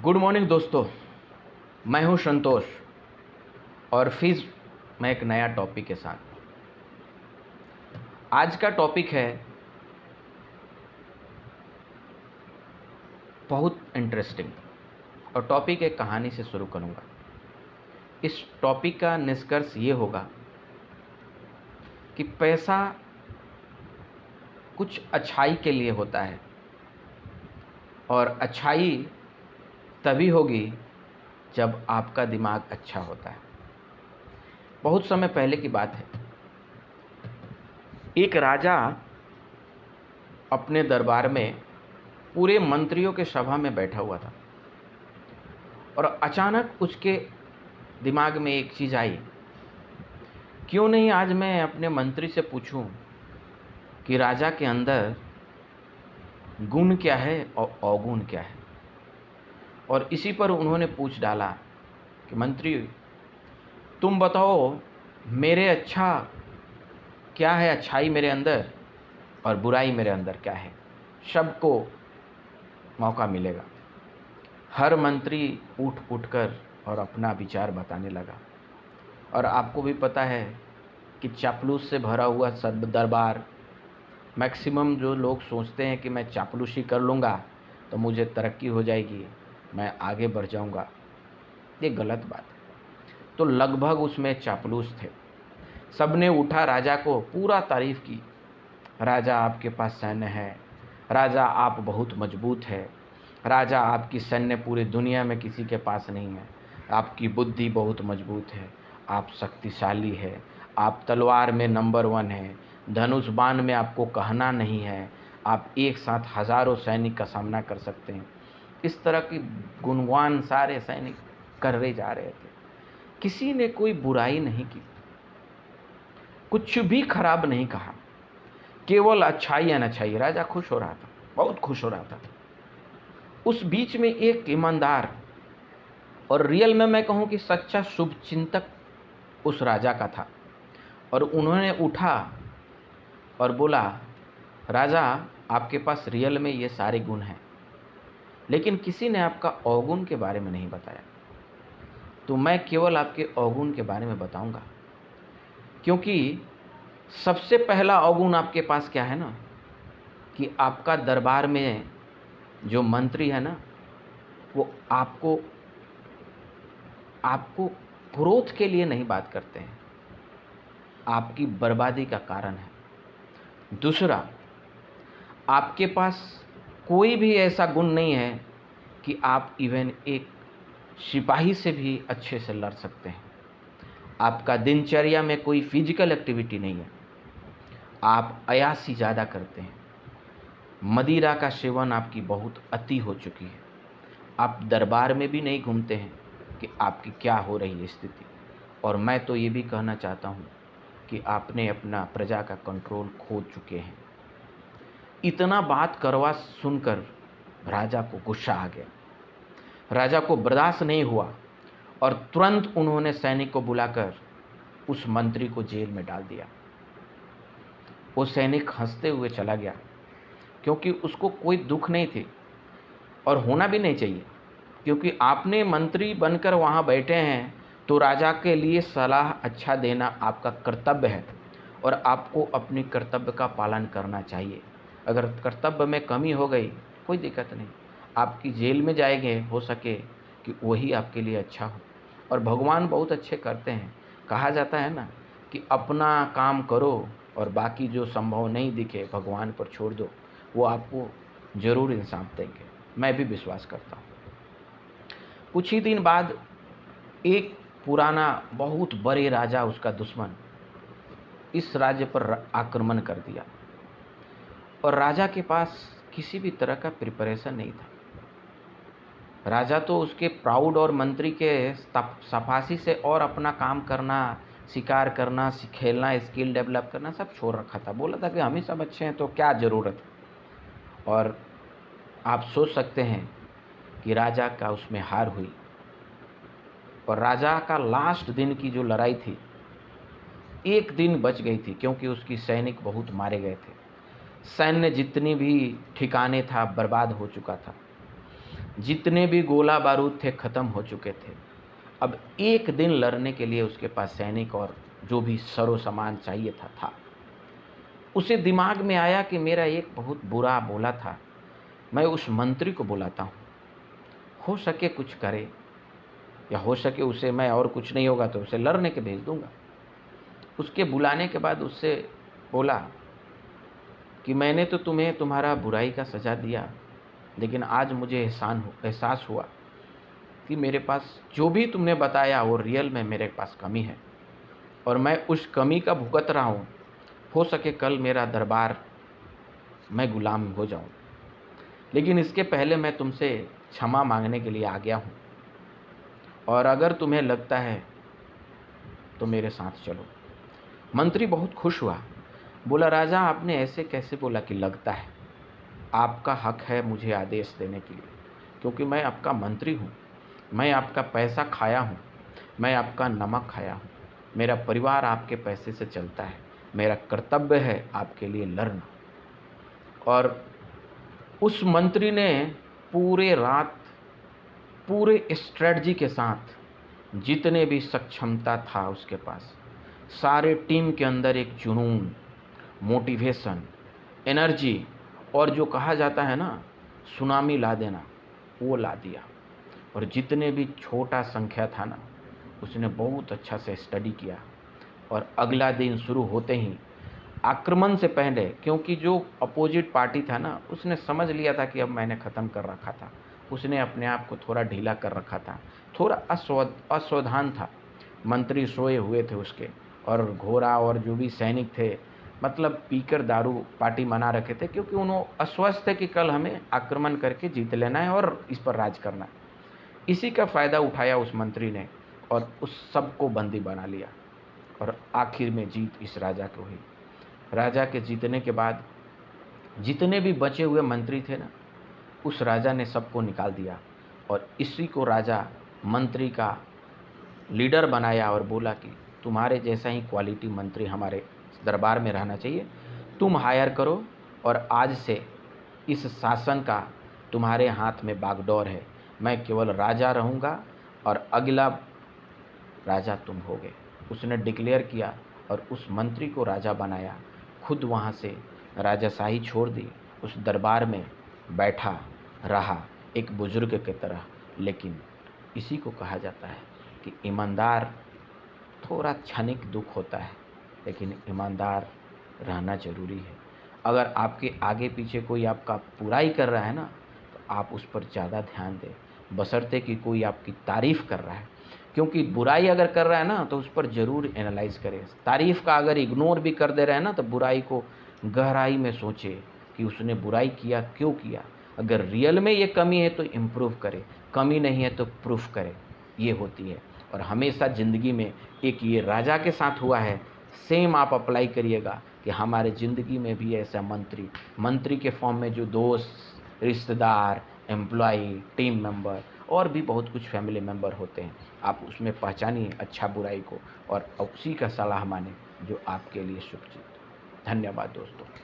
Good morning दोस्तों। मैं हूं संतोष और फिर मैं एक नया टॉपिक के साथ। आज का टॉपिक है बहुत इंटरेस्टिंग और टॉपिक एक कहानी से शुरू करूंगा। इस टॉपिक का निष्कर्ष ये होगा कि पैसा कुछ अच्छाई के लिए होता है और अच्छाई तभी होगी जब आपका दिमाग अच्छा होता है। बहुत समय पहले की बात है। एक राजा अपने दरबार में पूरे मंत्रियों के सभा में बैठा हुआ था और अचानक उसके दिमाग में एक चीज़ आई, क्यों नहीं आज मैं अपने मंत्री से पूछूं कि राजा के अंदर गुण क्या है और अवगुण क्या है। और इसी पर उन्होंने पूछ डाला कि मंत्री तुम बताओ मेरे अच्छा क्या है, अच्छाई मेरे अंदर और बुराई मेरे अंदर क्या है। सबको मौका मिलेगा। हर मंत्री उठ कर और अपना विचार बताने लगा। और आपको भी पता है कि चापलूस से भरा हुआ सब दरबार, मैक्सिमम जो लोग सोचते हैं कि मैं चापलूसी कर लूँगा तो मुझे तरक्की हो जाएगी, मैं आगे बढ़ जाऊँगा, ये गलत बात है। तो लगभग उसमें चापलूस थे। सबने उठा, राजा को पूरा तारीफ़ की। राजा आपके पास सैन्य है, राजा आप बहुत मजबूत है, राजा आपकी सैन्य पूरी दुनिया में किसी के पास नहीं है, आपकी बुद्धि बहुत मजबूत है, आप शक्तिशाली है, आप तलवार में नंबर 1 है, धनुष बाण में आपको कहना नहीं है, आप एक साथ हजारों सैनिक का सामना कर सकते हैं। इस तरह की गुणगान सारे सैनिक कर रहे जा रहे थे। किसी ने कोई बुराई नहीं की, कुछ भी खराब नहीं कहा, केवल अच्छाई या अच्छाई। राजा खुश हो रहा था, बहुत खुश हो रहा था। उस बीच में एक ईमानदार और रियल में मैं कहूं कि सच्चा शुभ चिंतक उस राजा का था। और उन्होंने उठा और बोला, राजा आपके पास रियल में ये सारे गुण हैं, लेकिन किसी ने आपका अवगुण के बारे में नहीं बताया। तो मैं केवल आपके अवगुण के बारे में बताऊंगा, क्योंकि सबसे पहला अवगुण आपके पास क्या है ना, कि आपका दरबार में जो मंत्री है ना, वो आपको ग्रोथ के लिए नहीं बात करते हैं, आपकी बर्बादी का कारण है। दूसरा, आपके पास कोई भी ऐसा गुण नहीं है कि आप इवन एक सिपाही से भी अच्छे से लड़ सकते हैं। आपका दिनचर्या में कोई फिजिकल एक्टिविटी नहीं है, आप अयासी ज़्यादा करते हैं, मदिरा का सेवन आपकी बहुत अति हो चुकी है, आप दरबार में भी नहीं घूमते हैं कि आपकी क्या हो रही है स्थिति। और मैं तो ये भी कहना चाहता हूँ कि आपने अपना प्रजा का कंट्रोल खो चुके हैं। इतना बात करवा सुनकर राजा को गुस्सा आ गया, राजा को बर्दाश्त नहीं हुआ और तुरंत उन्होंने सैनिक को बुलाकर उस मंत्री को जेल में डाल दिया। वो सैनिक हंसते हुए चला गया, क्योंकि उसको कोई दुख नहीं थी और होना भी नहीं चाहिए, क्योंकि आपने मंत्री बनकर वहाँ बैठे हैं तो राजा के लिए सलाह अच्छा देना आपका कर्तव्य है और आपको अपनी कर्तव्य का पालन करना चाहिए। अगर कर्तव्य में कमी हो गई कोई दिक्कत नहीं, आपकी जेल में जाएंगे, हो सके कि वही आपके लिए अच्छा हो। और भगवान बहुत अच्छे करते हैं। कहा जाता है ना कि अपना काम करो और बाकी जो संभव नहीं दिखे भगवान पर छोड़ दो, वो आपको ज़रूर इंसाफ देंगे। मैं भी विश्वास करता हूँ। कुछ ही दिन बाद एक पुराना बहुत बड़े राजा, उसका दुश्मन इस राज्य पर आक्रमण कर दिया और राजा के पास किसी भी तरह का प्रिपरेशन नहीं था। राजा तो उसके प्राउड और मंत्री के सफासी से और अपना काम करना, शिकार करना, खेलना, स्किल डेवलप करना सब छोड़ रखा था। बोला था कि हम ही सब अच्छे हैं तो क्या ज़रूरत है। और आप सोच सकते हैं कि राजा का उसमें हार हुई और राजा का लास्ट दिन की जो लड़ाई थी, एक दिन बच गई थी, क्योंकि उसकी सैनिक बहुत मारे गए थे। सैन्य जितनी भी ठिकाने था बर्बाद हो चुका था। जितने भी गोला बारूद थे ख़त्म हो चुके थे। अब एक दिन लड़ने के लिए उसके पास सैनिक और जो भी सरो सामान चाहिए था। उसे दिमाग में आया कि मेरा एक बहुत बुरा बोला था, मैं उस मंत्री को बुलाता हूँ, हो सके कुछ करे, या हो सके उसे मैं और कुछ नहीं होगा तो उसे लड़ने के भेज दूंगा। उसके बुलाने के बाद उससे बोला कि मैंने तो तुम्हें तुम्हारा बुराई का सज़ा दिया, लेकिन आज मुझे एहसास हुआ कि मेरे पास जो भी तुमने बताया वो रियल में मेरे पास कमी है, और मैं उस कमी का भुगत रहा हूँ। हो सके कल मेरा दरबार मैं गुलाम हो जाऊँ, लेकिन इसके पहले मैं तुमसे क्षमा मांगने के लिए आ गया हूँ, और अगर तुम्हें लगता है तो मेरे साथ चलो। मंत्री बहुत खुश हुआ, बोला राजा आपने ऐसे कैसे बोला कि लगता है, आपका हक है मुझे आदेश देने के लिए, क्योंकि मैं आपका मंत्री हूँ, मैं आपका पैसा खाया हूँ, मैं आपका नमक खाया हूँ, मेरा परिवार आपके पैसे से चलता है, मेरा कर्तव्य है आपके लिए लड़ना। और उस मंत्री ने पूरे रात पूरे स्ट्रेटजी के साथ जितने भी सक्षमता था उसके पास, सारे टीम के अंदर एक जुनून, मोटिवेशन, एनर्जी, और जो कहा जाता है ना सुनामी ला देना, वो ला दिया। और जितने भी छोटा संख्या था ना, उसने बहुत अच्छा से स्टडी किया, और अगला दिन शुरू होते ही आक्रमण से पहले, क्योंकि जो अपोजिट पार्टी था ना उसने समझ लिया था कि अब मैंने ख़त्म कर रखा था, उसने अपने आप को थोड़ा ढीला कर रखा था, थोड़ा असावधान था। मंत्री सोए हुए थे उसके, और घोड़ा और जो भी सैनिक थे मतलब पीकर दारू पार्टी मना रखे थे, क्योंकि उन्होंने अस्वस्थ थे कि कल हमें आक्रमण करके जीत लेना है और इस पर राज करना है। इसी का फ़ायदा उठाया उस मंत्री ने और उस सब को बंदी बना लिया, और आखिर में जीत इस राजा को हुई। राजा के जीतने के बाद जितने भी बचे हुए मंत्री थे ना, उस राजा ने सबको निकाल दिया, और इसी को राजा मंत्री का लीडर बनाया और बोला कि तुम्हारे जैसा ही क्वालिटी मंत्री हमारे दरबार में रहना चाहिए, तुम हायर करो, और आज से इस शासन का तुम्हारे हाथ में बागडोर है, मैं केवल राजा रहूँगा और अगला राजा तुम होगे। उसने डिक्लेयर किया और उस मंत्री को राजा बनाया, खुद वहाँ से राजाशाही छोड़ दी, उस दरबार में बैठा रहा एक बुजुर्ग की तरह। लेकिन इसी को कहा जाता है कि ईमानदार, थोड़ा क्षणिक दुख होता है, लेकिन ईमानदार रहना ज़रूरी है। अगर आपके आगे पीछे कोई आपका बुराई कर रहा है ना, तो आप उस पर ज़्यादा ध्यान दें, बशर्ते कि कोई आपकी तारीफ़ कर रहा है, क्योंकि बुराई अगर कर रहा है ना तो उस पर ज़रूर एनालाइज़ करें। तारीफ़ का अगर इग्नोर भी कर दे रहे हैं ना, तो बुराई को गहराई में सोचें कि उसने बुराई किया क्यों किया। अगर रियल में ये कमी है तो इम्प्रूव करें, कमी नहीं है तो प्रूफ करें, ये होती है। और हमेशा ज़िंदगी में एक ये राजा के साथ हुआ है, सेम आप अप्लाई करिएगा कि हमारे ज़िंदगी में भी ऐसा मंत्री के फॉर्म में जो दोस्त, रिश्तेदार, एम्प्लॉई, टीम मेंबर और भी बहुत कुछ फैमिली मेंबर होते हैं, आप उसमें पहचानिए अच्छा बुराई को और उसी का सलाह माने जो आपके लिए शुभ चीज़। धन्यवाद दोस्तों।